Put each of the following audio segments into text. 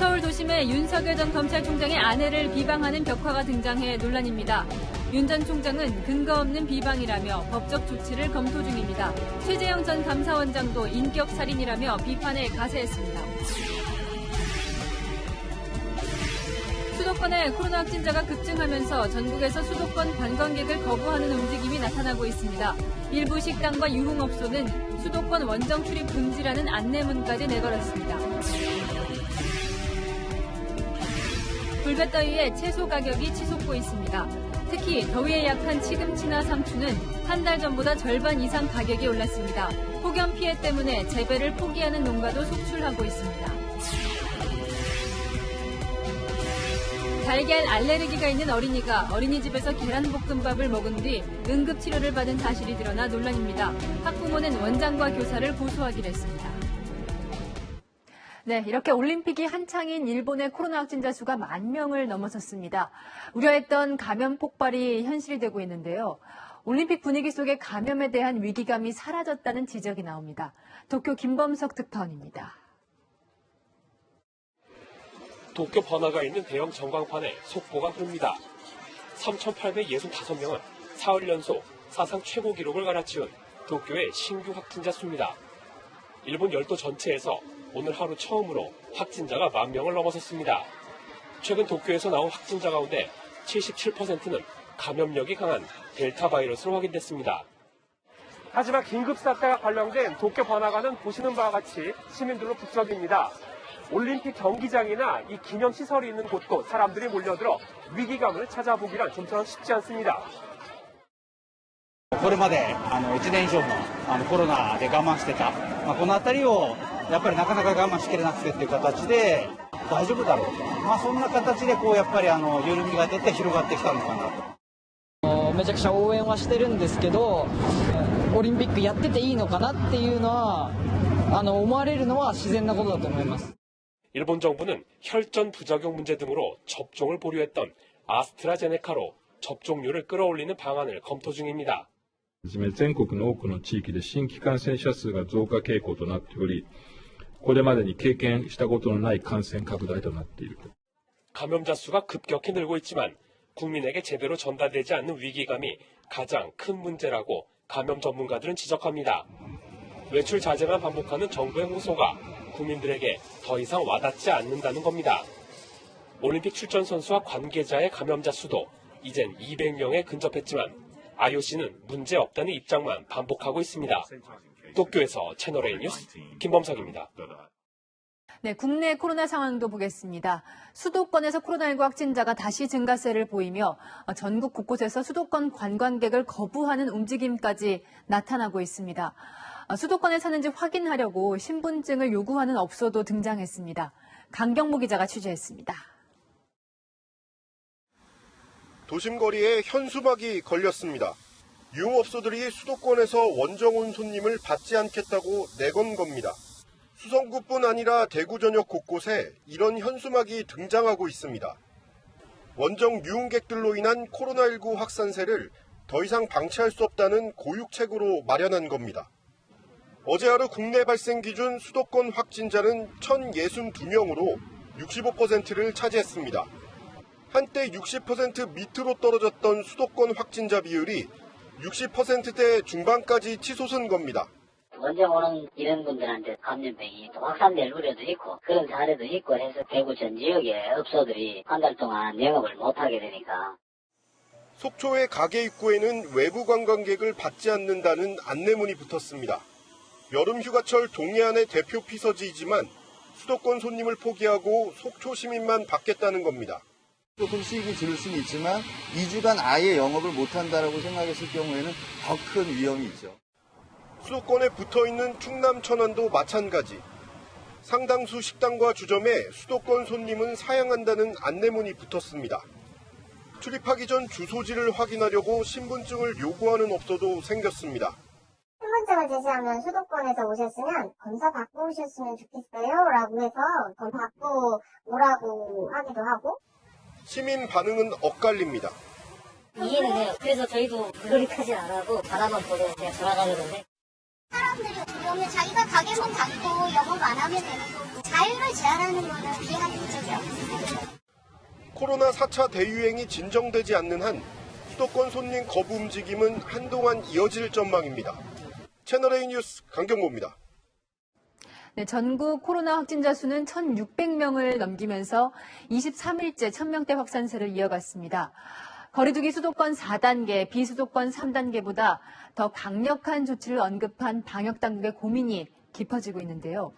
서울 도심에 윤석열 전 검찰총장의 아내를 비방하는 벽화가 등장해 논란입니다. 윤 전 총장은 근거 없는 비방이라며 법적 조치를 검토 중입니다. 최재형 전 감사원장도 인격살인이라며 비판에 가세했습니다. 수도권에 코로나 확진자가 급증하면서 전국에서 수도권 관광객을 거부하는 움직임이 나타나고 있습니다. 일부 식당과 유흥업소는 수도권 원정 출입 금지라는 안내문까지 내걸었습니다. 불볕더위에 채소 가격이 치솟고 있습니다. 특히 더위에 약한 시금치나 상추는 한 달 전보다 절반 이상 가격이 올랐습니다. 폭염 피해 때문에 재배를 포기하는 농가도 속출하고 있습니다. 달걀 알레르기가 있는 어린이가 어린이집에서 계란볶음밥을 먹은 뒤 응급치료를 받은 사실이 드러나 논란입니다. 학부모는 원장과 교사를 고소하기로 했습니다. 네, 이렇게 올림픽이 한창인 일본의 코로나 확진자 수가 10,000명을 넘어섰습니다. 우려했던 감염 폭발이 현실이 되고 있는데요. 올림픽 분위기 속에 감염에 대한 위기감이 사라졌다는 지적이 나옵니다. 도쿄 김범석 특파원입니다. 도쿄 번화가에 있는 대형 전광판에 속보가 흐릅니다. 3,865명은 사흘 연속 사상 최고 기록을 갈아치운 도쿄의 신규 확진자 수입니다. 일본 열도 전체에서 오늘 하루 처음으로 확진자가 10,000명을 넘어섰습니다. 최근 도쿄에서 나온 확진자 가운데 77%는 감염력이 강한 델타 바이러스로 확인됐습니다. 하지만 긴급 사태가 발령된 도쿄 번화가는 보시는 바와 같이 시민들로 북적입니다. 올림픽 경기장이나 이 기념시설이 있는 곳도 사람들이 몰려들어 위기감을 찾아보기란 좀처럼 쉽지 않습니다. これまで1年以上もコロナで我慢してた、このあたりをやっぱりなかなか我慢しきれなくてっていう形で大丈夫だろうと、そんな形でこうやっぱり緩みが出て広がってきたのかなと。めちゃくちゃ応援はしてるんですけど、オリンピックやってていいのかなっていうのは思われるのは自然なことだと思います。 일본 정부는 혈전 부작용 문제 등으로 접종을 보류했던 아스트라제네카로 접종률을 끌어올리는 방안을 검토 중입니다. 全国の多くの地域で新規感染者数が増加傾向となっており、これまでに経験したことのない感染拡大となっている。 감염자 수가 급격히 늘고 있지만 국민에게 제대로 전달되지 않는 위기감이 가장 큰 문제라고 감염 전문가들은 지적합니다. 외출 자제만 반복하는 정부의 호소가 국민들에게 더 이상 와닿지 않는다는 겁니다. 올림픽 출전 선수와 관계자의 감염자 수도 이젠 200명에 근접했지만 IOC는 문제 없다는 입장만 반복하고 있습니다. 도쿄에서 채널A 뉴스 김범석입니다. 네, 국내 코로나 상황도 보겠습니다. 수도권에서 코로나19 확진자가 다시 증가세를 보이며 전국 곳곳에서 수도권 관광객을 거부하는 움직임까지 나타나고 있습니다. 수도권에 사는지 확인하려고 신분증을 요구하는 업소도 등장했습니다. 강경모 기자가 취재했습니다. 도심 거리에 현수막이 걸렸습니다. 유흥업소들이 수도권에서 원정 온 손님을 받지 않겠다고 내건 겁니다. 수성구뿐 아니라 대구 전역 곳곳에 이런 현수막이 등장하고 있습니다. 원정 유흥객들로 인한 코로나19 확산세를 더 이상 방치할 수 없다는 고육책으로 마련한 겁니다. 어제 하루 국내 발생 기준 수도권 확진자는 1,062명으로 65%를 차지했습니다. 한때 60% 밑으로 떨어졌던 수도권 확진자 비율이 60%대 중반까지 치솟은 겁니다. 원정 오는 이런 분들한테 감염병이 또 확산될 우려도 있고 그런 사례도 있고 해서 대구 전 지역의 업소들이 한 달 동안 영업을 못하게 되니까. 속초의 가게 입구에는 외부 관광객을 받지 않는다는 안내문이 붙었습니다. 여름 휴가철 동해안의 대표 피서지이지만 수도권 손님을 포기하고 속초 시민만 받겠다는 겁니다. 조금 수익이 줄을 수는 있지만 2주간 아예 영업을 못한다라고 생각했을 경우에는 더 큰 위험이 있죠. 수도권에 붙어있는 충남 천안도 마찬가지. 상당수 식당과 주점에 수도권 손님은 사양한다는 안내문이 붙었습니다. 출입하기 전 주소지를 확인하려고 신분증을 요구하는 업소도 생겼습니다. 신분증을 제시하면 수도권에서 오셨으면 검사 받고 오셨으면 좋겠어요 라고 해서 검사 받고 오라고 하기도 하고. 시민 반응은 엇갈립니다. 이해는 해요. 그래서 저희도 그거리까지 안 하고 바라만 보고 그냥 돌아가는 건데. 사람들이 오면 자기가 가게 문 닫고 영업 안 하면 하면 되고 자유를 제한하는 거는 비합리적이 없습니다. 코로나 4차 대유행이 진정되지 않는 한 수도권 손님 거부 움직임은 한동안 이어질 전망입니다. 채널A 뉴스 강경모입니다. 네, 전국 코로나 확진자 수는 1,600명을 넘기면서 23일째 1,000명대 확산세를 이어갔습니다. 거리두기 수도권 4단계, 비수도권 3단계보다 더 강력한 조치를 언급한 방역당국의 고민이 깊어지고 있는데요.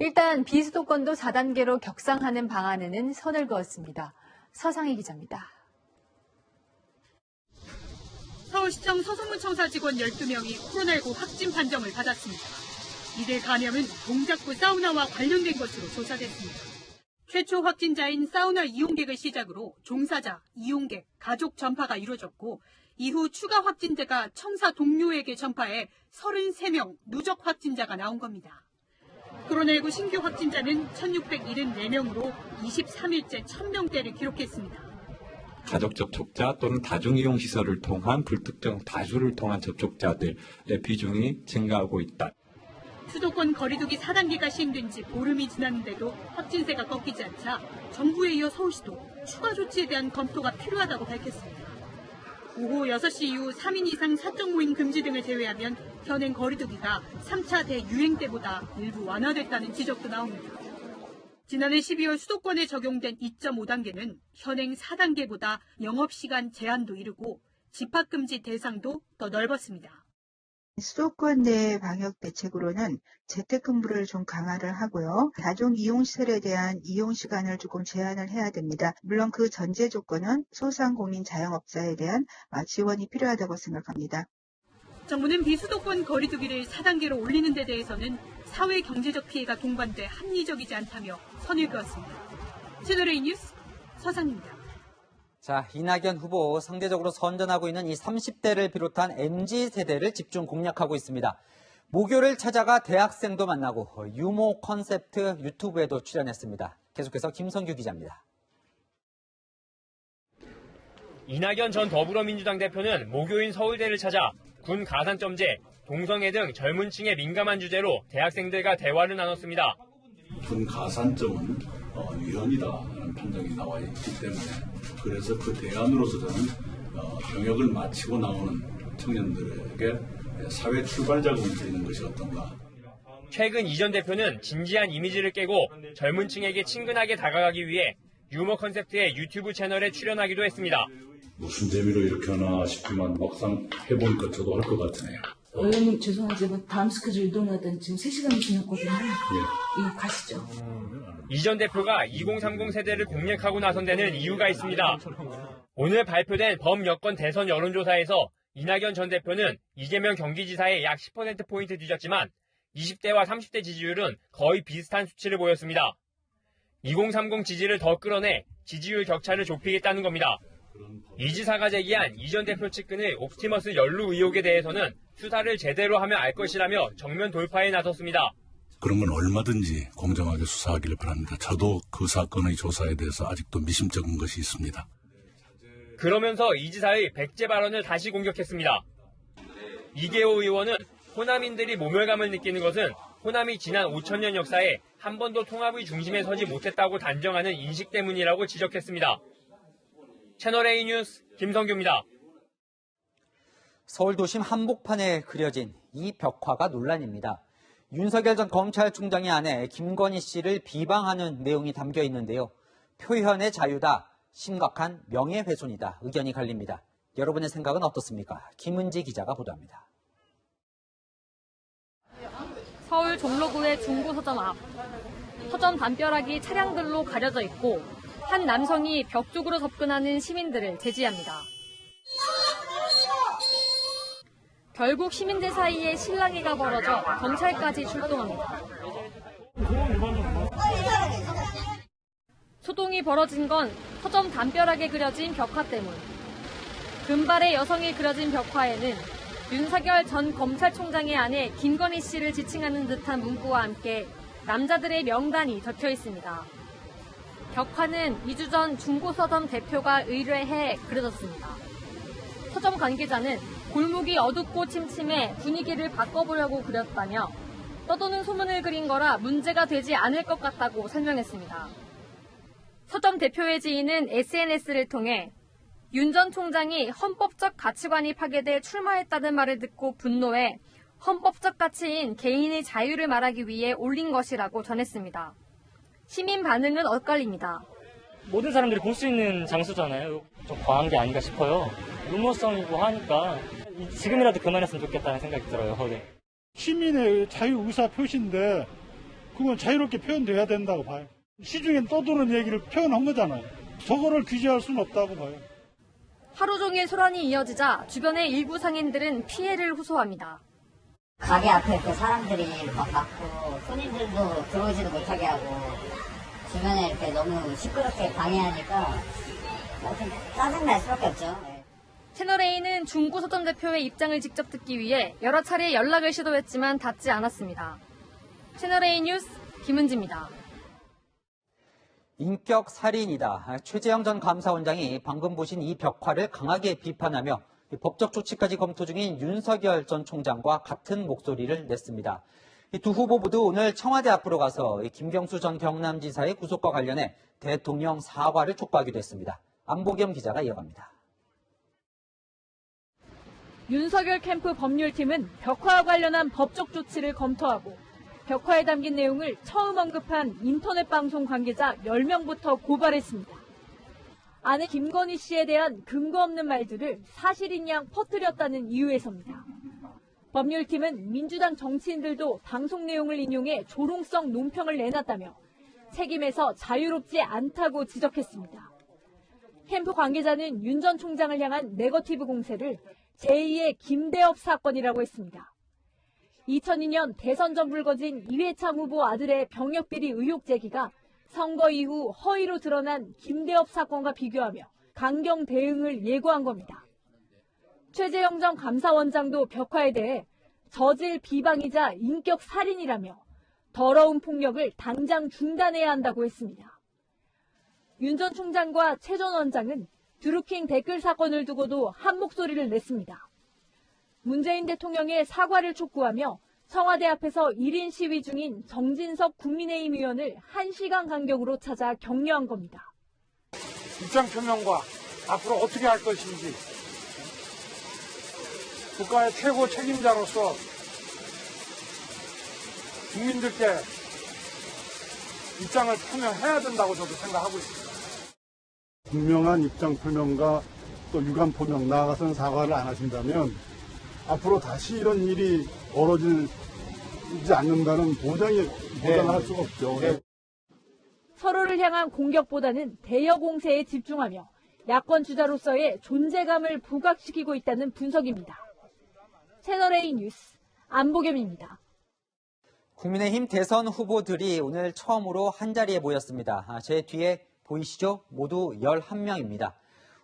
일단 비수도권도 4단계로 격상하는 방안에는 선을 그었습니다. 서상희 기자입니다. 서울시청 서소문청사 직원 12명이 코로나19 확진 판정을 받았습니다. 이들 감염은 동작구 사우나와 관련된 것으로 조사됐습니다. 최초 확진자인 사우나 이용객을 시작으로 종사자, 이용객, 가족 전파가 이루어졌고 이후 추가 확진자가 청사 동료에게 전파해 33명 누적 확진자가 나온 겁니다. 코로나19 신규 확진자는 1,674명으로 23일째 1,000명대를 기록했습니다. 가족 접촉자 또는 다중이용시설을 통한 불특정 다수를 통한 접촉자들의 비중이 증가하고 있다. 수도권 거리두기 4단계가 시행된 지 보름이 지났는데도 확진세가 꺾이지 않자 정부에 이어 서울시도 추가 조치에 대한 검토가 필요하다고 밝혔습니다. 오후 6시 이후 3인 이상 사적 모임 금지 등을 제외하면 현행 거리두기가 3차 대유행 때보다 일부 완화됐다는 지적도 나옵니다. 지난해 12월 수도권에 적용된 2.5단계는 현행 4단계보다 영업시간 제한도 이르고 집합금지 대상도 더 넓었습니다. 수도권 내 방역 대책으로는 재택근무를 좀 강화를 하고요. 다중 이용시설에 대한 이용시간을 조금 제한을 해야 됩니다. 물론 그 전제 조건은 소상공인 자영업자에 대한 지원이 필요하다고 생각합니다. 정부는 비수도권 거리두기를 4단계로 올리는 데 대해서는 사회 경제적 피해가 동반돼 합리적이지 않다며 선을 그었습니다. 채널A 뉴스 서상입니다. 자, 이낙연 후보 상대적으로 선전하고 있는 이 30대를 비롯한 MZ세대를 집중 공략하고 있습니다. 모교를 찾아가 대학생도 만나고 유머 컨셉트 유튜브에도 출연했습니다. 계속해서 김성규 기자입니다. 이낙연 전 더불어민주당 대표는 모교인 서울대를 찾아 군 가산점제, 동성애 등 젊은 층에 민감한 주제로 대학생들과 대화를 나눴습니다. 군 가산점은 위헌이다라는 판정이 나와 있기 때문에 그래서 그 대안으로서 저는 병역을 마치고 나오는 청년들에게 사회 출발 자금을 드리는 것이 어떤가. 최근 이 전 대표는 진지한 이미지를 깨고 젊은 층에게 친근하게 다가가기 위해 유머 컨셉트의 유튜브 채널에 출연하기도 했습니다. 무슨 재미로 이렇게 하나 싶지만 막상 해보니까 저도 할 것 같으네요. 의원님 죄송하지만 다음 스케줄 이동하던 지금 3시간이 지났거든요. 예, 가시죠. 이 전 대표가 2030 세대를 공략하고 나선 데는 이유가 있습니다. 오늘 발표된 범여권 대선 여론조사에서 이낙연 전 대표는 이재명 경기지사의 약 10%포인트 뒤졌지만 20대와 30대 지지율은 거의 비슷한 수치를 보였습니다. 2030 지지를 더 끌어내 지지율 격차를 좁히겠다는 겁니다. 이 지사가 제기한 이 전 대표 측근의 옵티머스 연루 의혹에 대해서는 수사를 제대로 하면 알 것이라며 정면 돌파에 나섰습니다. 그런 건 얼마든지 공정하게 수사하기를 바랍니다. 저도 그 사건의 조사에 대해서 아직도 미심쩍은 것이 있습니다. 그러면서 이 지사의 백제 발언을 다시 공격했습니다. 이계호 의원은 호남인들이 모멸감을 느끼는 것은 호남이 지난 5,000년 역사에 한 번도 통합의 중심에 서지 못했다고 단정하는 인식 때문이라고 지적했습니다. 채널A 뉴스 김성규입니다. 서울 도심 한복판에 그려진 이 벽화가 논란입니다. 윤석열 전 검찰총장의 아내 김건희 씨를 비방하는 내용이 담겨 있는데요. 표현의 자유다, 심각한 명예훼손이다, 의견이 갈립니다. 여러분의 생각은 어떻습니까? 김은지 기자가 보도합니다. 서울 종로구의 중고서점 앞. 서점 담벼락이 차량들로 가려져 있고 한 남성이 벽 쪽으로 접근하는 시민들을 제지합니다. 결국 시민들 사이에 실랑이가 벌어져 경찰까지 출동합니다. 소동이 벌어진 건 서점 담벼락에 그려진 벽화 때문. 금발의 여성이 그려진 벽화에는 윤석열 전 검찰총장의 아내 김건희 씨를 지칭하는 듯한 문구와 함께 남자들의 명단이 적혀 있습니다. 벽화는 2주 전 중고서점 대표가 의뢰해 그려졌습니다. 서점 관계자는 골목이 어둡고 침침해 분위기를 바꿔보려고 그렸다며 떠도는 소문을 그린 거라 문제가 되지 않을 것 같다고 설명했습니다. 서점 대표의 지인은 SNS를 통해 윤 전 총장이 헌법적 가치관이 파괴돼 출마했다는 말을 듣고 분노해 헌법적 가치인 개인의 자유를 말하기 위해 올린 것이라고 전했습니다. 시민 반응은 엇갈립니다. 모든 사람들이 볼 수 있는 장소잖아요. 좀 과한 게 아닌가 싶어요. 루머성이고 하니까 지금이라도 그만했으면 좋겠다는 생각이 들어요. 네. 시민의 자유의사 표시인데 그건 자유롭게 표현돼야 된다고 봐요. 시중에 떠도는 얘기를 표현한 거잖아요. 저거를 규제할 수는 없다고 봐요. 하루 종일 소란이 이어지자 주변의 일부 상인들은 피해를 호소합니다. 가게 앞에 이렇게 사람들이 막 막고 손님들도 들어오지도 못하게 하고 주변에 이렇게 너무 시끄럽게 방해하니까 좀 짜증날 수밖에 없죠. 채널A는 중구 서점 대표의 입장을 직접 듣기 위해 여러 차례 연락을 시도했지만 닿지 않았습니다. 채널A 뉴스 김은지입니다. 인격 살인이다. 최재형 전 감사원장이 방금 보신 이 벽화를 강하게 비판하며 법적 조치까지 검토 중인 윤석열 전 총장과 같은 목소리를 냈습니다. 이 두 후보 모두 오늘 청와대 앞으로 가서 김경수 전 경남지사의 구속과 관련해 대통령 사과를 촉구하기도 했습니다. 안보겸 기자가 이어갑니다. 윤석열 캠프 법률팀은 벽화와 관련한 법적 조치를 검토하고 벽화에 담긴 내용을 처음 언급한 인터넷 방송 관계자 10명부터 고발했습니다. 아내 김건희 씨에 대한 근거 없는 말들을 사실인 양 퍼뜨렸다는 이유에서입니다. 법률팀은 민주당 정치인들도 방송 내용을 인용해 조롱성 논평을 내놨다며 책임에서 자유롭지 않다고 지적했습니다. 캠프 관계자는 윤 전 총장을 향한 네거티브 공세를 제2의 김대엽 사건이라고 했습니다. 2002년 대선 전 불거진 이회창 후보 아들의 병역비리 의혹 제기가 선거 이후 허위로 드러난 김대엽 사건과 비교하며 강경 대응을 예고한 겁니다. 최재형 전 감사원장도 벽화에 대해 저질 비방이자 인격 살인이라며 더러운 폭력을 당장 중단해야 한다고 했습니다. 윤 전 총장과 최 전 원장은 드루킹 댓글 사건을 두고도 한 목소리를 냈습니다. 문재인 대통령의 사과를 촉구하며 청와대 앞에서 1인 시위 중인 정진석 국민의힘 의원을 1시간 간격으로 찾아 격려한 겁니다. 입장 표명과 앞으로 어떻게 할 것인지 국가의 최고 책임자로서 국민들께 입장을 표명해야 된다고 저도 생각하고 있습니다. 분명한 입장 표명과 또 유감 표명, 나아가서는 사과를 안 하신다면 앞으로 다시 이런 일이 벌어지지 않는다는 보장을 할 수가 없죠. 네. 서로를 향한 공격보다는 대여 공세에 집중하며 야권 주자로서의 존재감을 부각시키고 있다는 분석입니다. 채널A 뉴스 안보겸입니다. 국민의힘 대선 후보들이 오늘 처음으로 한자리에 모였습니다. 제 뒤에 보이시죠? 모두 11명입니다.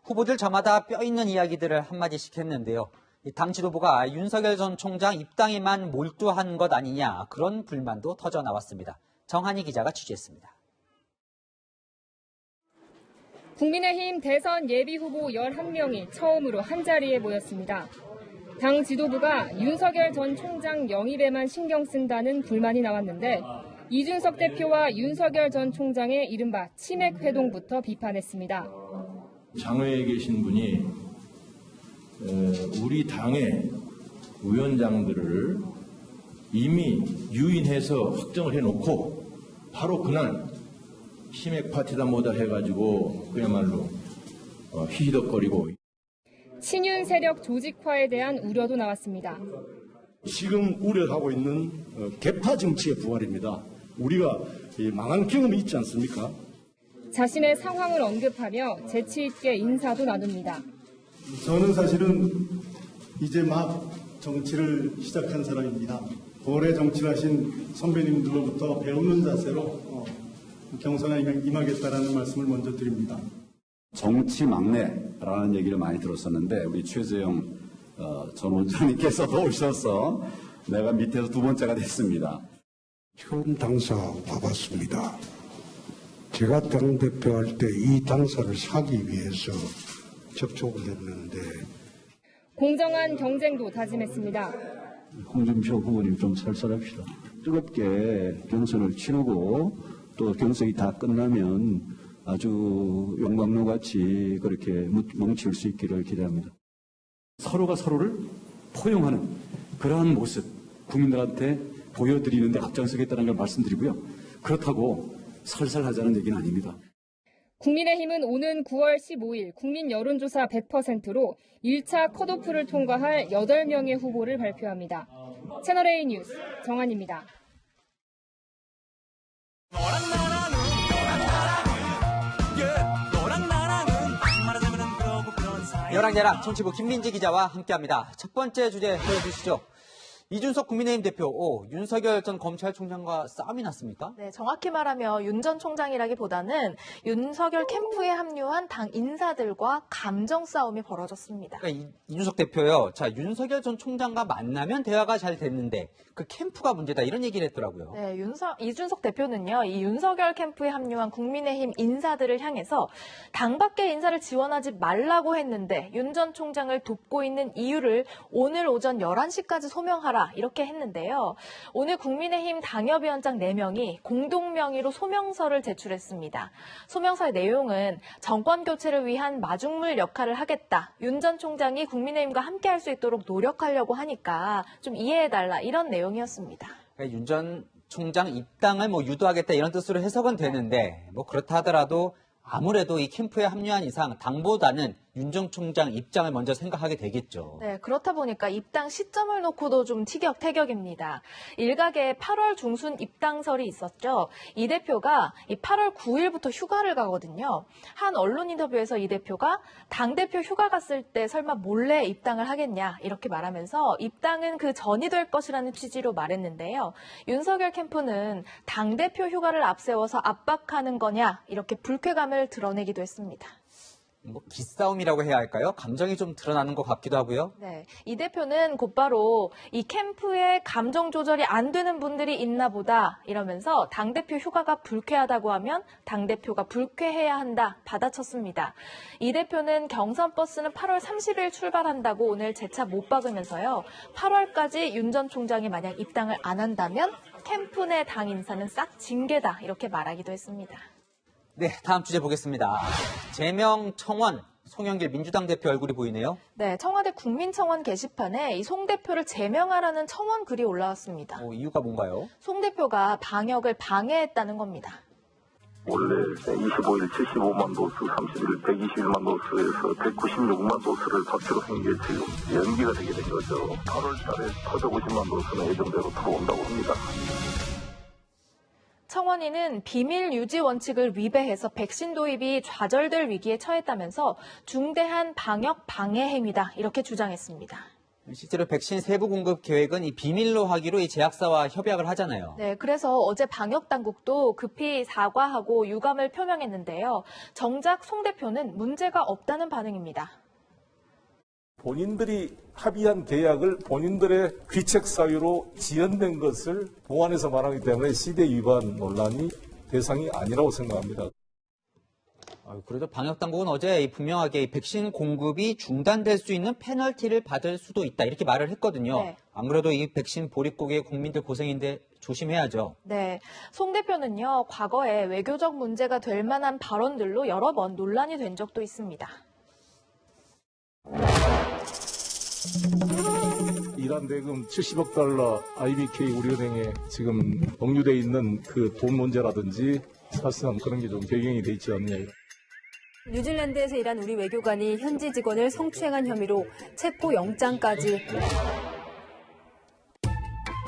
후보들 저마다 뼈있는 이야기들을 한마디씩 했는데요. 당 지도부가 윤석열 전 총장 입당에만 몰두한 것 아니냐, 그런 불만도 터져나왔습니다. 정한희 기자가 취재했습니다. 국민의힘 대선 예비후보 11명이 처음으로 한자리에 모였습니다. 당 지도부가 윤석열 전 총장 영입에만 신경 쓴다는 불만이 나왔는데 이준석 대표와 윤석열 전 총장의 이른바 치맥 회동부터 비판했습니다. 장외에 계신 분이 우리 당의 위원장들을 이미 유인해서 확정을 해놓고 바로 그날 치맥 파티다 뭐다 해가지고 그야말로 히히덕거리고 친윤 세력 조직화에 대한 우려도 나왔습니다. 지금 우려하고 있는 개파 정치의 부활입니다. 우리가 망한 경험이 있지 않습니까? 자신의 상황을 언급하며 재치 있게 인사도 나눕니다. 저는 사실은 이제 막 정치를 시작한 사람입니다. 오래 정치를 하신 선배님들로부터 배우는 자세로 경선에 임하겠다라는 말씀을 먼저 드립니다. 정치 막내라는 얘기를 많이 들었었는데 우리 최재형 전 원장님께서도 오셔서 내가 밑에서 두 번째가 됐습니다. 처음 당사 와봤습니다. 제가 당대표 할 때 이 당사를 사기 위해서 접촉을 했는데 공정한 경쟁도 다짐했습니다. 홍준표 후보님 좀 살살합시다. 뜨겁게 경선을 치르고 또 경선이 다 끝나면 아주 용광로 같이 그렇게 뭉칠 수 있기를 기대합니다. 서로가 서로를 포용하는 그러한 모습 국민들한테 보여드리는 데 앞장서겠다는 걸 말씀드리고요. 그렇다고 살살하자는 얘기는 아닙니다. 국민의힘은 오는 9월 15일 국민 여론조사 100%로 1차 컷오프를 통과할 8명의 후보를 발표합니다. 채널A 뉴스 정한입니다. 여랑야랑 정치부 김민지 기자와 함께합니다. 첫 번째 주제 보여주시죠. 이준석 국민의힘 대표, 윤석열 전 검찰총장과 싸움이 났습니까? 네, 정확히 말하면 윤 전 총장이라기보다는 윤석열 캠프에 합류한 당 인사들과 감정 싸움이 벌어졌습니다. 그러니까 이준석 대표요. 자, 윤석열 전 총장과 만나면 대화가 잘 됐는데 그 캠프가 문제다 이런 얘기를 했더라고요. 네, 이준석 대표는요. 이 윤석열 캠프에 합류한 국민의힘 인사들을 향해서 당 밖의 인사를 지원하지 말라고 했는데 윤 전 총장을 돕고 있는 이유를 오늘 오전 11시까지 소명하라. 이렇게 했는데요. 오늘 국민의힘 당협위원장 4명이 공동명의로 소명서를 제출했습니다. 소명서의 내용은 정권 교체를 위한 마중물 역할을 하겠다. 윤 전 총장이 국민의힘과 함께할 수 있도록 노력하려고 하니까 좀 이해해달라 이런 내용이었습니다. 그러니까 윤 전 총장 입당을 유도하겠다 이런 뜻으로 해석은 되는데 그렇다 하더라도 아무래도 이 캠프에 합류한 이상 당보다는 윤 전 총장 입장을 먼저 생각하게 되겠죠. 네, 그렇다 보니까 입당 시점을 놓고도 좀 티격태격입니다. 일각에 8월 중순 입당설이 있었죠. 이 대표가 이 8월 9일부터 휴가를 가거든요. 한 언론 인터뷰에서 이 대표가 당대표 휴가 갔을 때 설마 몰래 입당을 하겠냐 이렇게 말하면서 입당은 그 전이 될 것이라는 취지로 말했는데요. 윤석열 캠프는 당대표 휴가를 앞세워서 압박하는 거냐 이렇게 불쾌감을 드러내기도 했습니다. 기싸움이라고 해야 할까요? 감정이 좀 드러나는 것 같기도 하고요. 네, 이 대표는 곧바로 이 캠프에 감정 조절이 안 되는 분들이 있나 보다 이러면서 당대표 휴가가 불쾌하다고 하면 당대표가 불쾌해야 한다 받아쳤습니다. 이 대표는 경선 버스는 8월 30일 출발한다고 오늘 재차 못 박으면서요. 8월까지 윤 전 총장이 만약 입당을 안 한다면 캠프 내 당 인사는 싹 징계다 이렇게 말하기도 했습니다. 네, 다음 주제 보겠습니다. 제명 청원, 송영길 민주당 대표 얼굴이 보이네요. 네, 청와대 국민청원 게시판에 이 송 대표를 제명하라는 청원 글이 올라왔습니다. 이유가 뭔가요? 송 대표가 방역을 방해했다는 겁니다. 원래 25일 75만 도스, 30일 121만 도스에서 196만 도스를 서치로 한 게 지금 연기가 되게 된 거죠. 8월 달에 850만 도스는 예정대로 들어온다고 합니다. 청원인은 비밀 유지 원칙을 위배해서 백신 도입이 좌절될 위기에 처했다면서 중대한 방역 방해 행위다 이렇게 주장했습니다. 실제로 백신 세부 공급 계획은 이 비밀로 하기로 이 제약사와 협약을 하잖아요. 네, 그래서 어제 방역 당국도 급히 사과하고 유감을 표명했는데요. 정작 송 대표는 문제가 없다는 반응입니다. 본인들이 합의한 계약을 본인들의 귀책 사유로 지연된 것을 보완해서 말하기 때문에 시대 위반 논란이 대상이 아니라고 생각합니다. 그래도 방역당국은 어제 분명하게 이 백신 공급이 중단될 수 있는 페널티를 받을 수도 있다 이렇게 말을 했거든요. 네. 안 그래도 이 백신 보릿고개 국민들 고생인데 조심해야죠. 네, 송 대표는요. 과거에 외교적 문제가 될 만한 발언들로 여러 번 논란이 된 적도 있습니다. 이란 대금 70억 달러 IBK 우리은행에 지금 억류돼 있는 그 돈 문제라든지 사실상 그런 게 좀 배경이 돼 있지 않느냐. 뉴질랜드에서 일한 우리 외교관이 현지 직원을 성추행한 혐의로 체포영장까지.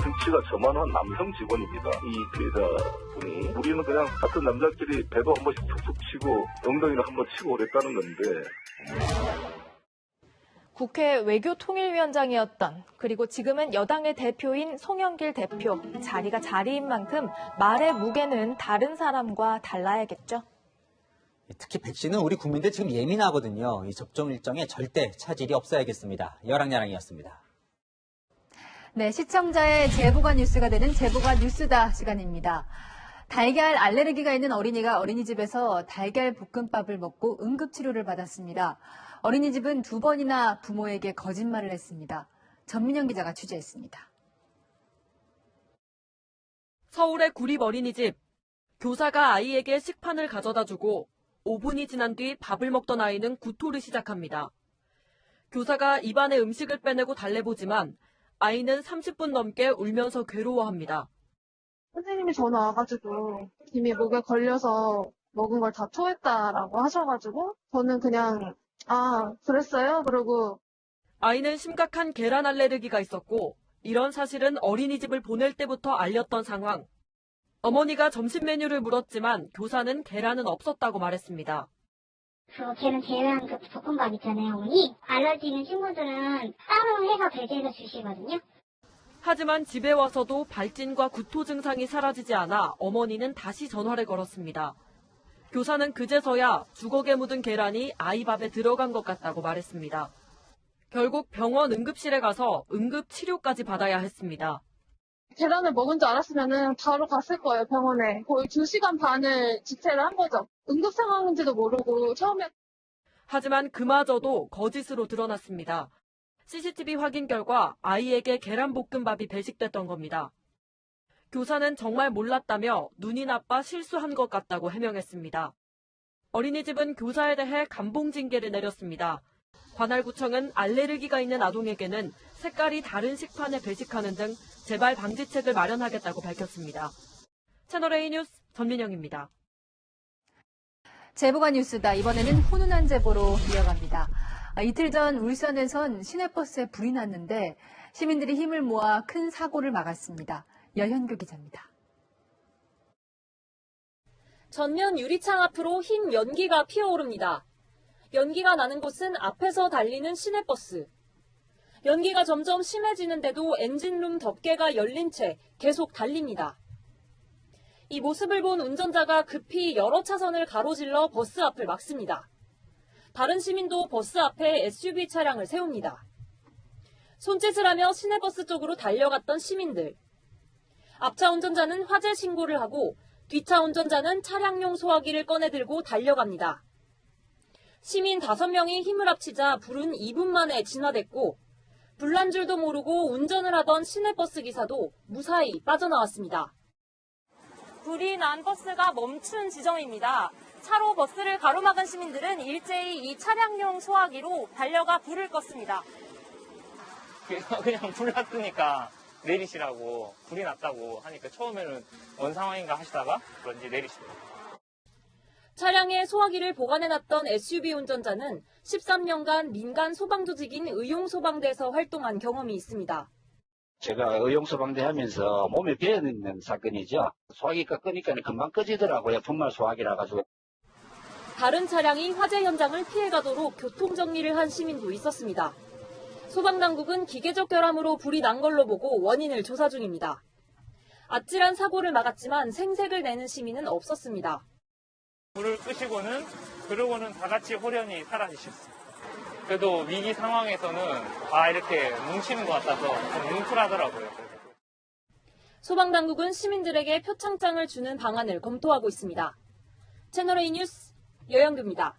등치가 저만한 남성 직원입니다. 이 피해자분이 우리는 그냥 같은 남자끼리 배도 한 번씩 툭툭 치고 엉덩이를 한 번 치고 그랬다는 건데. 국회 외교통일위원장이었던 그리고 지금은 여당의 대표인 송영길 대표. 자리가 자리인 만큼 말의 무게는 다른 사람과 달라야겠죠. 특히 백신은 우리 국민들 지금 예민하거든요. 이 접종 일정에 절대 차질이 없어야겠습니다. 여랑야랑이었습니다. 네, 시청자의 제보가 뉴스가 되는 제보가 뉴스다 시간입니다. 달걀 알레르기가 있는 어린이가 어린이집에서 달걀 볶음밥을 먹고 응급치료를 받았습니다. 어린이집은 2번이나 부모에게 거짓말을 했습니다. 전민영 기자가 취재했습니다. 서울의 구립 어린이집. 교사가 아이에게 식판을 가져다 주고 5분이 지난 뒤 밥을 먹던 아이는 구토를 시작합니다. 교사가 입안에 음식을 빼내고 달래보지만 아이는 30분 넘게 울면서 괴로워합니다. 선생님이 전화 와가지고 이미 목에 걸려서 먹은 걸 다 토했다라고 하셔가지고 저는 그냥 그랬어요? 그러고 아이는 심각한 계란 알레르기가 있었고 이런 사실은 어린이집을 보낼 때부터 알렸던 상황. 어머니가 점심 메뉴를 물었지만 교사는 계란은 없었다고 말했습니다. 걔는 계란 볶음밥 있잖아요, 어머니. 알러지 있는 친구들은 따로 해서 배제해서 주시거든요. 하지만 집에 와서도 발진과 구토 증상이 사라지지 않아 어머니는 다시 전화를 걸었습니다. 교사는 그제서야 주걱에 묻은 계란이 아이 밥에 들어간 것 같다고 말했습니다. 결국 병원 응급실에 가서 응급 치료까지 받아야 했습니다. 계란을 먹은 줄 알았으면 바로 갔을 거예요, 병원에. 거의 2시간 반을 지체를 한 거죠. 응급 상황인지도 모르고 처음에. 하지만 그마저도 거짓으로 드러났습니다. CCTV 확인 결과 아이에게 계란볶음밥이 배식됐던 겁니다. 교사는 정말 몰랐다며 눈이 나빠 실수한 것 같다고 해명했습니다. 어린이집은 교사에 대해 감봉징계를 내렸습니다. 관할구청은 알레르기가 있는 아동에게는 색깔이 다른 식판에 배식하는 등 재발 방지책을 마련하겠다고 밝혔습니다. 채널A 뉴스 전민영입니다. 제보가 뉴스다. 이번에는 훈훈한 제보로 이어갑니다. 이틀 전 울산에선 시내버스에 불이 났는데 시민들이 힘을 모아 큰 사고를 막았습니다. 여현규 기자입니다. 전면 유리창 앞으로 흰 연기가 피어오릅니다. 연기가 나는 곳은 앞에서 달리는 시내버스. 연기가 점점 심해지는데도 엔진룸 덮개가 열린 채 계속 달립니다. 이 모습을 본 운전자가 급히 여러 차선을 가로질러 버스 앞을 막습니다. 다른 시민도 버스 앞에 SUV 차량을 세웁니다. 손짓을 하며 시내버스 쪽으로 달려갔던 시민들. 앞차 운전자는 화재 신고를 하고 뒤차 운전자는 차량용 소화기를 꺼내들고 달려갑니다. 시민 5명이 힘을 합치자 불은 2분 만에 진화됐고 불난 줄도 모르고 운전을 하던 시내버스 기사도 무사히 빠져나왔습니다. 불이 난 버스가 멈춘 지점입니다. 차로 버스를 가로막은 시민들은 일제히 이 차량용 소화기로 달려가 불을 껐습니다. 그냥 불 났으니까 내리시라고, 불이 났다고 하니까 처음에는 뭔 상황인가 하시다가 그런지 내리시더라고요. 차량에 소화기를 보관해놨던 SUV 운전자는 13년간 민간 소방조직인 의용소방대에서 활동한 경험이 있습니다. 제가 의용소방대 하면서 몸에 배어있는 사건이죠. 소화기가 끄니까 금방 꺼지더라고요. 분말 소화기라 가지고. 다른 차량이 화재 현장을 피해가도록 교통정리를 한 시민도 있었습니다. 소방당국은 기계적 결함으로 불이 난 걸로 보고 원인을 조사 중입니다. 아찔한 사고를 막았지만 생색을 내는 시민은 없었습니다. 불을 끄시고는 그러고는 다 같이 호련히 사라지셨어요. 그래도 위기 상황에서는 이렇게 뭉치는 것 같아서 좀 뭉클하더라고요. 소방당국은 시민들에게 표창장을 주는 방안을 검토하고 있습니다. 채널A 뉴스 여영규입니다.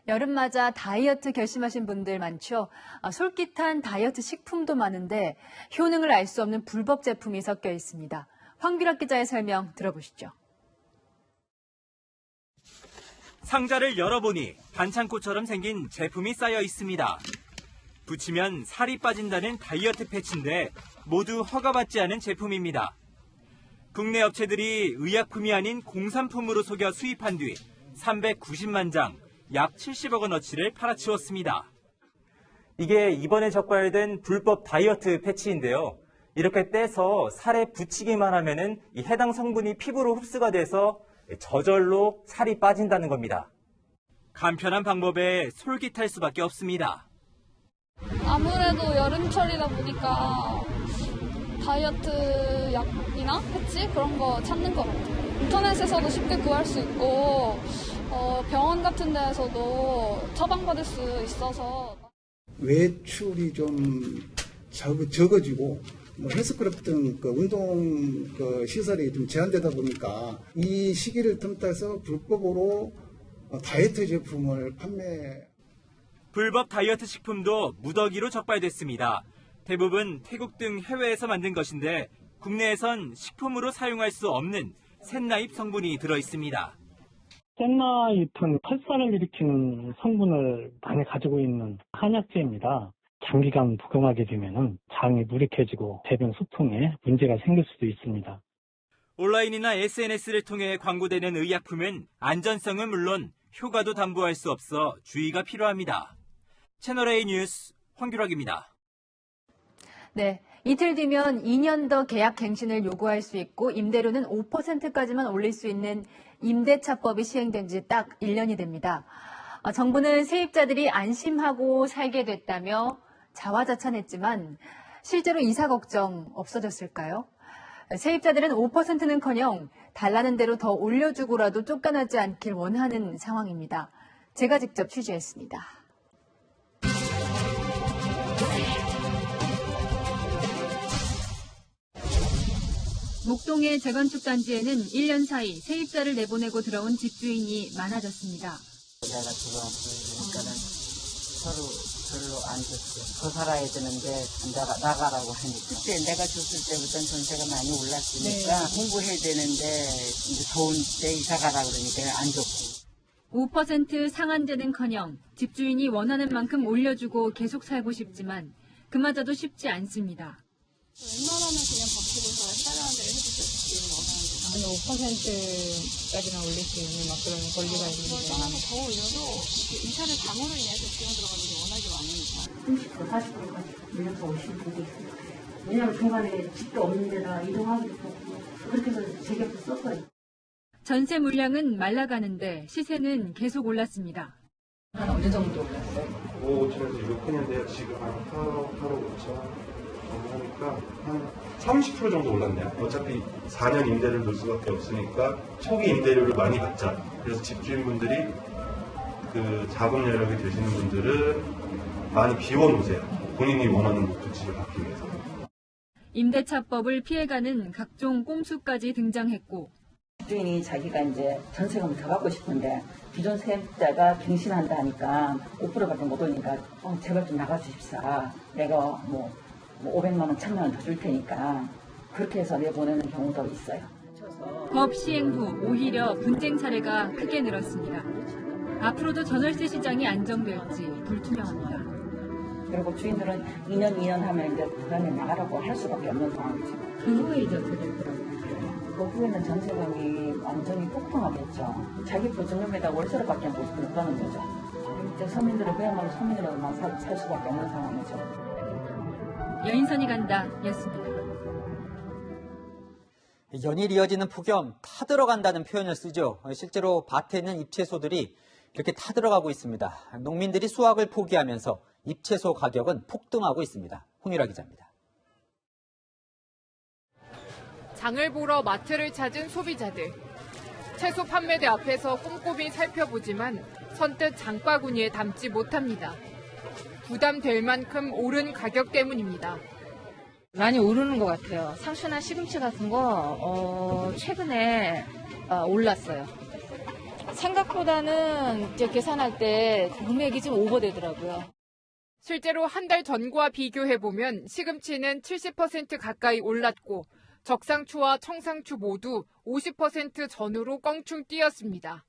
여름 맞아 다이어트 결심하신 분들 많죠. 솔깃한 다이어트 식품도 많은데 효능을 알 수 없는 불법 제품이 섞여 있습니다. 황비락 기자의 설명 들어보시죠. 상자를 열어보니 반창고처럼 생긴 제품이 쌓여 있습니다. 붙이면 살이 빠진다는 다이어트 패치인데 모두 허가받지 않은 제품입니다. 국내 업체들이 의약품이 아닌 공산품으로 속여 수입한 뒤 390만 장, 약 70억 원어치를 팔아치웠습니다. 이게 이번에 적발된 불법 다이어트 패치인데요. 이렇게 떼서 살에 붙이기만 하면은 이 해당 성분이 피부로 흡수가 돼서 저절로 살이 빠진다는 겁니다. 간편한 방법에 솔깃할 수밖에 없습니다. 아무래도 여름철이다 보니까 다이어트 약이나 패치 그런 거 찾는 것 같아요. 인터넷에서도 쉽게 구할 수 있고 병원 같은 데에서도 처방받을 수 있어서 외출이 좀 적어지고 헬스클럽 등 운동 시설이 좀 제한되다 보니까 이 시기를 틈타서 불법으로 다이어트 제품을 판매. 불법 다이어트 식품도 무더기로 적발됐습니다. 대부분 태국 등 해외에서 만든 것인데 국내에선 식품으로 사용할 수 없는 셋나입 성분이 들어있습니다. 셋나입은 설사를 일으키는 성분을 많이 가지고 있는 한약재입니다. 장기간 복용하게 되면 장이 무력해지고 배변 소통에 문제가 생길 수도 있습니다. 온라인이나 SNS를 통해 광고되는 의약품은 안전성은 물론 효과도 담보할 수 없어 주의가 필요합니다. 채널A 뉴스 황규락입니다. 네, 이틀 뒤면 2년 더 계약 갱신을 요구할 수 있고 임대료는 5%까지만 올릴 수 있는 임대차법이 시행된 지 딱 1년이 됩니다. 정부는 세입자들이 안심하고 살게 됐다며 자화자찬했지만 실제로 이사 걱정 없어졌을까요? 세입자들은 5%는커녕 달라는 대로 더 올려주고라도 쫓겨나지 않길 원하는 상황입니다. 제가 직접 취재했습니다. 목동의 재건축 단지에는 1년 사이 세입자를 내보내고 들어온 집주인이 많아졌습니다. 내가 들어왔으니까는 서로 별로 안 줬어. 더 살아야 되는데 나가라고 하니까. 그때 내가 줬을 때부터는 전세가 많이 올랐으니까 공부해야 되는데 이제 더운데 이사 가라 그러니까 안 줬고. 5% 상한제는커녕 집주인이 원하는 만큼 올려주고 계속 살고 싶지만 그마저도 쉽지 않습니다. 웬만하면 그냥 바꾸고서 해달라는 대로 해주세요. 집주인이 원하는 대로. 아니 5%까지나 올릴 수 있는 막 그런 권리가 있는데. 더 올려도 이사를 장으로 인해서 뛰어들어가는 게 워낙에 많으니까. 30% 40%까지 올려서 오시는 분도 있어요. 왜냐하면 중간에 집도 없는 데다 이동하기도 그렇고 그렇게 해서 제격도 썼어요. 전세 물량은 말라가는데 시세는 계속 올랐습니다. 한 어느 정도 올랐어요? 5, 5천에서 6천인데요. 지금 한 8억 5천. 하니까 한 30% 정도 올랐네요. 어차피 4년 임대료를 넣을 수밖에 없으니까 초기 임대료를 많이 받자. 그래서 집주인분들이 그 자금 여력이 되시는 분들은 많이 비워놓으세요. 본인이 원하는 조치를 받기 위해서. 임대차법을 피해가는 각종 꼼수까지 등장했고 집주인이 자기가 이제 전세금을 더 받고 싶은데 기존 세입자가 갱신한다 하니까 5%밖에 못 오니까 제발 좀 나가주십사. 내가 뭐 500만 원, 1000만 원 더 줄 테니까 그렇게 해서 내보내는 경우도 있어요. 법 시행 후 오히려 분쟁 사례가 크게 늘었습니다. 앞으로도 전월세 시장이 안정될지 불투명합니다. 그리고 주인들은 2년 하면 이제 그다음에 나가라고 할 수밖에 없는 상황이죠. 그 후에 이제 어떻게 되더라고요? 그 후에는 전세금이 완전히 폭등하겠죠. 자기 보증금에다 월세로밖에 못하는 거죠. 이제 서민들은 그야말로 서민으로만 살 수밖에 없는 상황이죠. 여인선이 간다 였습니다. 연일 이어지는 폭염, 타들어간다는 표현을 쓰죠. 실제로 밭에 있는 잎채소들이 이렇게 타들어가고 있습니다. 농민들이 수확을 포기하면서 잎채소 가격은 폭등하고 있습니다. 홍유라 기자입니다. 장을 보러 마트를 찾은 소비자들. 채소 판매대 앞에서 꼼꼼히 살펴보지만 선뜻 장바구니에 담지 못합니다. 부담될 만큼 오른 가격 때문입니다. 많이 오르는 것 같아요. 상추나 시금치 같은 거 최근에 올랐어요. 생각보다는 이제 계산할 때 금액이 좀 오버되더라고요. 실제로 한 달 전과 비교해보면 시금치는 70% 가까이 올랐고 적상추와 청상추 모두 50% 전후로 껑충 뛰었습니다.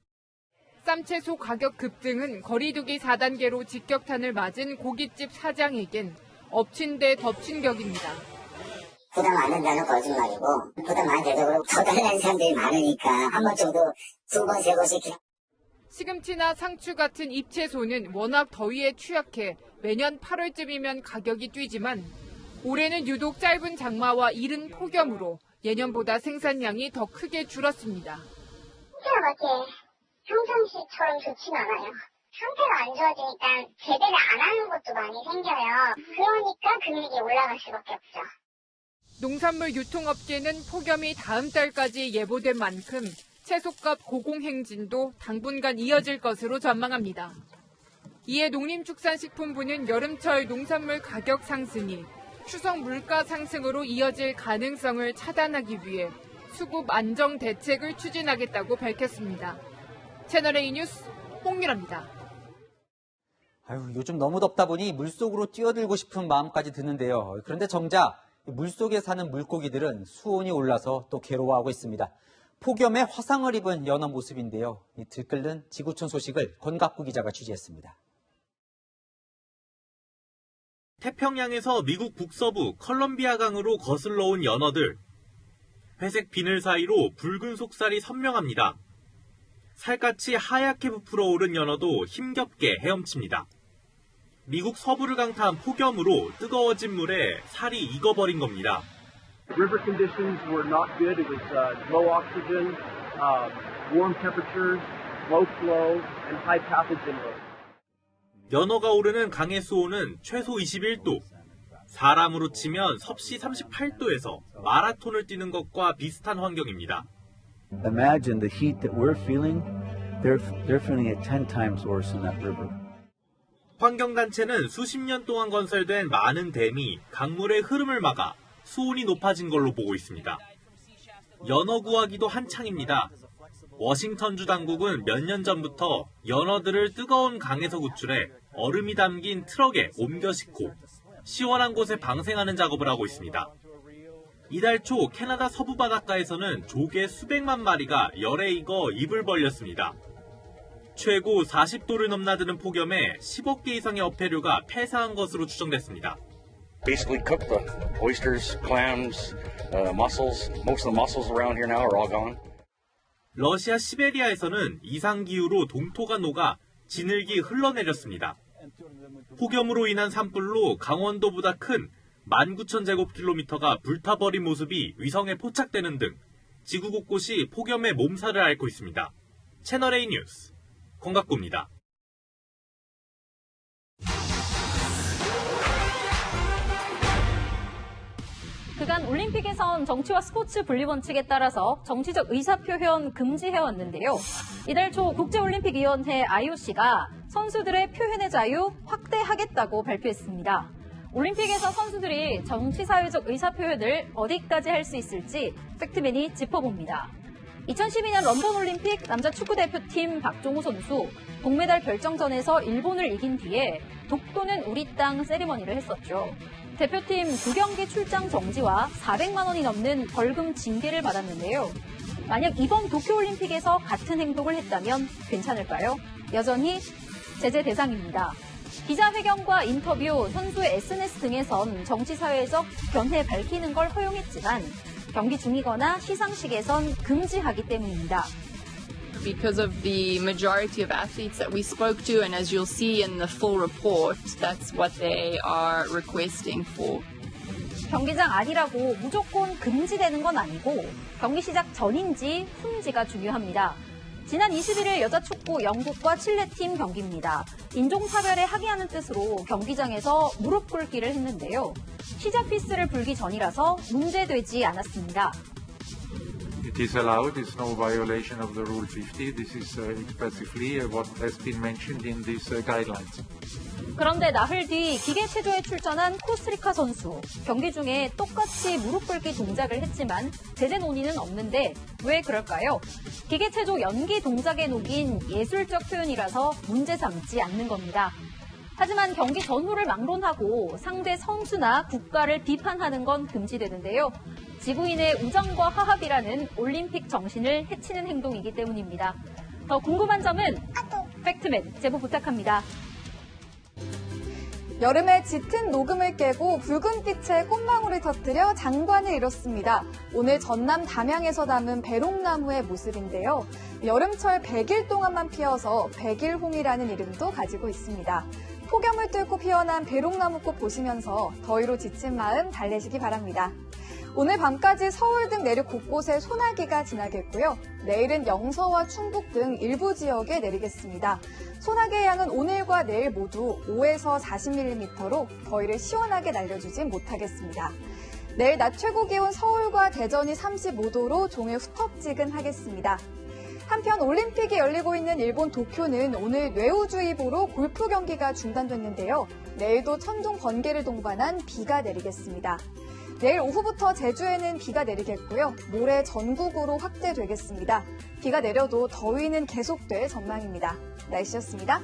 쌈채소 가격 급등은 거리두기 4단계로 직격탄을 맞은 고깃집 사장에겐 엎친 데 덮친 격입니다. 부담 안 된다는 거짓말이고 부담 안 돼도 더 달라는 사람들이 많으니까 한 번 정도 2번, 3번씩. 시금치나 상추 같은 잎채소는 워낙 더위에 취약해 매년 8월쯤이면 가격이 뛰지만 올해는 유독 짧은 장마와 이른 폭염으로 예년보다 생산량이 더 크게 줄었습니다. 그렇게 평상시처럼 좋진 않아요. 상태가 안 좋아지니까 제대로 안 하는 것도 많이 생겨요. 그러니까 금액이 올라갈 수밖에 없죠. 농산물 유통업계는 폭염이 다음 달까지 예보된 만큼 채소값 고공행진도 당분간 이어질 것으로 전망합니다. 이에 농림축산식품부는 여름철 농산물 가격 상승이 추석 물가 상승으로 이어질 가능성을 차단하기 위해 수급 안정 대책을 추진하겠다고 밝혔습니다. 채널A 뉴스 홍유라입니다. 요즘 너무 덥다 보니 물속으로 뛰어들고 싶은 마음까지 드는데요. 그런데 정작 물속에 사는 물고기들은 수온이 올라서 또 괴로워하고 있습니다. 폭염에 화상을 입은 연어 모습인데요. 이 들끓는 지구촌 소식을 권갑구 기자가 취재했습니다. 태평양에서 미국 북서부 컬럼비아강으로 거슬러 온 연어들. 회색 비늘 사이로 붉은 속살이 선명합니다. 살갗이 하얗게 부풀어 오른 연어도 힘겹게 헤엄칩니다. 미국 서부를 강타한 폭염으로 뜨거워진 물에 살이 익어버린 겁니다. River conditions were not good. It was low oxygen, warm temperatures, low flow, and high pathogen load. 연어가 오르는 강의 수온은 최소 21도, 사람으로 치면 섭씨 38도에서 마라톤을 뛰는 것과 비슷한 환경입니다. Imagine the heat that we're feeling. They're feeling it 10 times worse in that river. 환경단체는 수십 년 동안 건설된 많은 댐이 강물의 흐름을 막아 수온이 높아진 걸로 보고 있습니다. 연어 구하기도 한창입니다. 워싱턴주 당국은 몇 년 전부터 연어들을 뜨거운 강에서 구출해 얼음이 담긴 트럭에 옮겨 싣고 시원한 곳에 방생하는 작업을 하고 있습니다. 이달 초 캐나다 서부 바닷가에서는 조개 수백만 마리가 열에 익어 입을 벌렸습니다. 최고 40도를 넘나드는 폭염에 10억 개 이상의 어패류가 폐사한 것으로 추정됐습니다. Basically cooked the oysters, clams, mussels. Most of the mussels around here now are all gone. 러시아 시베리아에서는 이상기후로 동토가 녹아 진흙이 흘러내렸습니다. 폭염으로 인한 산불로 강원도보다 큰 19,000제곱킬로미터가 불타버린 모습이 위성에 포착되는 등 지구 곳곳이 폭염에 몸살을 앓고 있습니다. 채널A 뉴스 권갑구입니다. 그간 올림픽에선 정치와 스포츠 분리원칙에 따라서 정치적 의사표현 금지해왔는데요. 이달 초 국제올림픽위원회 IOC가 선수들의 표현의 자유 확대하겠다고 발표했습니다. 올림픽에서 선수들이 정치사회적 의사표현을 어디까지 할 수 있을지 팩트맨이 짚어봅니다. 2012년 런던 올림픽 남자 축구대표팀 박종호 선수 동메달 결정전에서 일본을 이긴 뒤에 독도는 우리 땅 세리머니를 했었죠. 대표팀 2경기 출장 정지와 400만 원이 넘는 벌금 징계를 받았는데요. 만약 이번 도쿄올림픽에서 같은 행동을 했다면 괜찮을까요? 여전히 제재 대상입니다. 기자회견과 인터뷰, 선수의 SNS 등에선 정치사회적 견해 밝히는 걸 허용했지만 경기 중이거나 시상식에선 금지하기 때문입니다. Because of the majority of athletes that we spoke to, and as you'll see in the full report, that's what they are requesting for. 경기장 아니라고 무조건 금지되는 건 아니고 경기 시작 전인지 후인지가 중요합니다. 지난 21일 여자축구 영국과 칠레팀 경기입니다. 인종차별에 항의하는 뜻으로 경기장에서 무릎 꿇기를 했는데요. 시작 피스를 불기 전이라서 문제되지 않았습니다. It is allowed. It's no violation of the Rule 50. This is expressively what has been mentioned in these guidelines. 그런데 나흘 뒤 기계체조에 출전한 코스타리카 선수. 경기 중에 똑같이 무릎 꿇기 동작을 했지만 제재 논의는 없는데 왜 그럴까요? 기계체조 연기 동작에 녹인 예술적 표현이라서 문제 삼지 않는 겁니다. 하지만 경기 전후를 막론하고 상대 선수나 국가를 비판하는 건 금지되는데요. 지구인의 우정과 화합이라는 올림픽 정신을 해치는 행동이기 때문입니다. 더 궁금한 점은 팩트맨 제보 부탁합니다. 여름에 짙은 녹음을 깨고 붉은 빛의 꽃망울을 터뜨려 장관을 이뤘습니다. 오늘 전남 담양에서 담은 배롱나무의 모습인데요. 여름철 100일 동안만 피어서 백일홍이라는 이름도 가지고 있습니다. 폭염을 뚫고 피어난 배롱나무꽃 보시면서 더위로 지친 마음 달래시기 바랍니다. 오늘 밤까지 서울 등 내륙 곳곳에 소나기가 지나겠고요. 내일은 영서와 충북 등 일부 지역에 내리겠습니다. 소나기의 양은 오늘과 내일 모두 5에서 40mm로 더위를 시원하게 날려주진 못하겠습니다. 내일 낮 최고 기온 서울과 대전이 35도로 종일 후텁지근하겠습니다. 한편 올림픽이 열리고 있는 일본 도쿄는 오늘 뇌우주의보로 골프 경기가 중단됐는데요. 내일도 천둥 번개를 동반한 비가 내리겠습니다. 내일 오후부터 제주에는 비가 내리겠고요. 모레 전국으로 확대되겠습니다. 비가 내려도 더위는 계속될 전망입니다. 날씨였습니다.